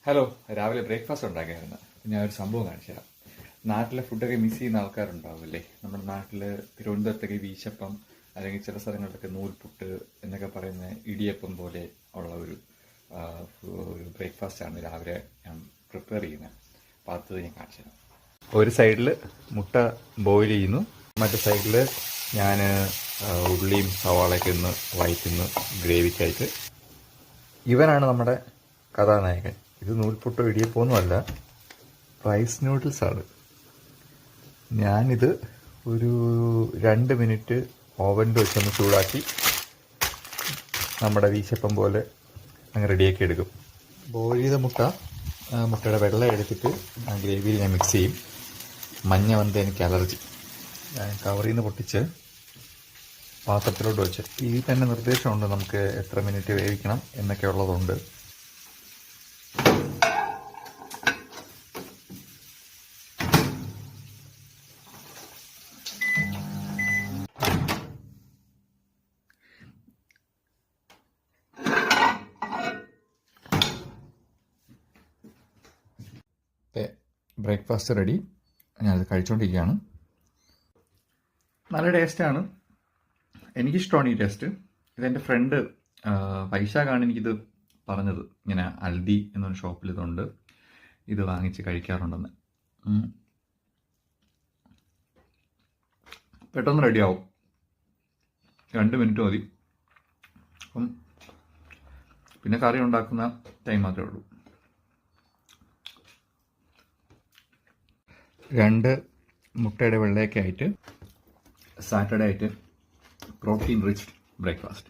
Hello, രാവിലെ breakfast ഉണ്ടാക്കിയായിരുന്നു. ഞാൻ ഒരു സംഭവം കാണിച്ചു തരാം. നാട്ടിലെ ഫുഡൊക്കെ മിസ് ചെയ്യുന്ന ആൾക്കാരുണ്ടാവില്ലേ? നമ്മുടെ നാട്ടിൽ തിരുവനന്തപുരത്തൊക്കെ വീശപ്പം, അല്ലെങ്കിൽ ചില സ്ഥലങ്ങളിലൊക്കെ നൂൽപുട്ട് എന്നൊക്കെ പറയുന്ന ഇടിയപ്പം പോലെ ഉള്ള ആ, ഒരു ബ്രേക്ക്ഫാസ്റ്റാണ് രാവിലെ ഞാൻ പ്രിപ്പയർ ചെയ്യുന്നത്. അപ്പോൾ അത് ഞാൻ കാണിച്ചു തരാം. ഒരു സൈഡിൽ മുട്ട ബോയിൽ ചെയ്യുന്നു, മറ്റു സൈഡിൽ ഞാൻ ഉള്ളിയും സവാളയൊക്കെ ഒന്ന് വഴറ്റുന്നു ഗ്രേവിക്കായിട്ട്. ഇവനാണ് നമ്മുടെ കഥാനായകൻ. ഇത് നൂൽപുട്ടോ ഇടിയപ്പമൊന്നുമല്ല, റൈസ് നൂഡിൽസ് ആണ്. ഞാനിത് ഒരു 2 മിനിറ്റ് ഓവനിൽ വെച്ചൊന്ന് ചൂടാക്കി നമ്മുടെ വീശപ്പം പോലെ അങ്ങ് റെഡിയാക്കി എടുക്കും. ബോയിൽ ചെയ്ത മുട്ടയുടെ വെള്ളം എടുത്തിട്ട് ആ ഗ്രേവിയിൽ ഞാൻ മിക്സ് ചെയ്യും. മഞ്ഞ വന്ന് എനിക്ക് അലർജി. ഞാൻ കവറിൽ നിന്ന് പൊട്ടിച്ച് പാത്രത്തിലോട്ട് വെച്ച് ഇതിൽ തന്നെ നിർദ്ദേശമുണ്ട് നമുക്ക് എത്ര മിനിറ്റ് വേവിക്കണം എന്നൊക്കെ ഉള്ളതുണ്ട്. Breakfast ready. ഞാനത് കഴിച്ചുകൊണ്ടിരിക്കുകയാണ്. നല്ല ടേസ്റ്റാണ്, എനിക്കിഷ്ടമാണ് ഈ ടേസ്റ്റ്. ഇതെൻ്റെ ഫ്രണ്ട് വൈശാഖാണ് എനിക്കിത് പറഞ്ഞത്. ഇങ്ങനെ അൽദി എന്നൊരു ഷോപ്പിൽ ഇതുണ്ട്, ഇത് വാങ്ങിച്ച് കഴിക്കാറുണ്ടെന്ന്. പെട്ടെന്ന് റെഡിയാവും, 2 മിനിറ്റ് മതി. അപ്പം പിന്നെ കറി ഉണ്ടാക്കുന്ന ടൈം മാത്രമേ ഉള്ളൂ. 2 മുട്ടയുടെ വെള്ളയൊക്കെ ആയിട്ട് സാറ്റർഡേ ആയിട്ട് പ്രോട്ടീൻ റിച്ച് ബ്രേക്ക്ഫാസ്റ്റ്.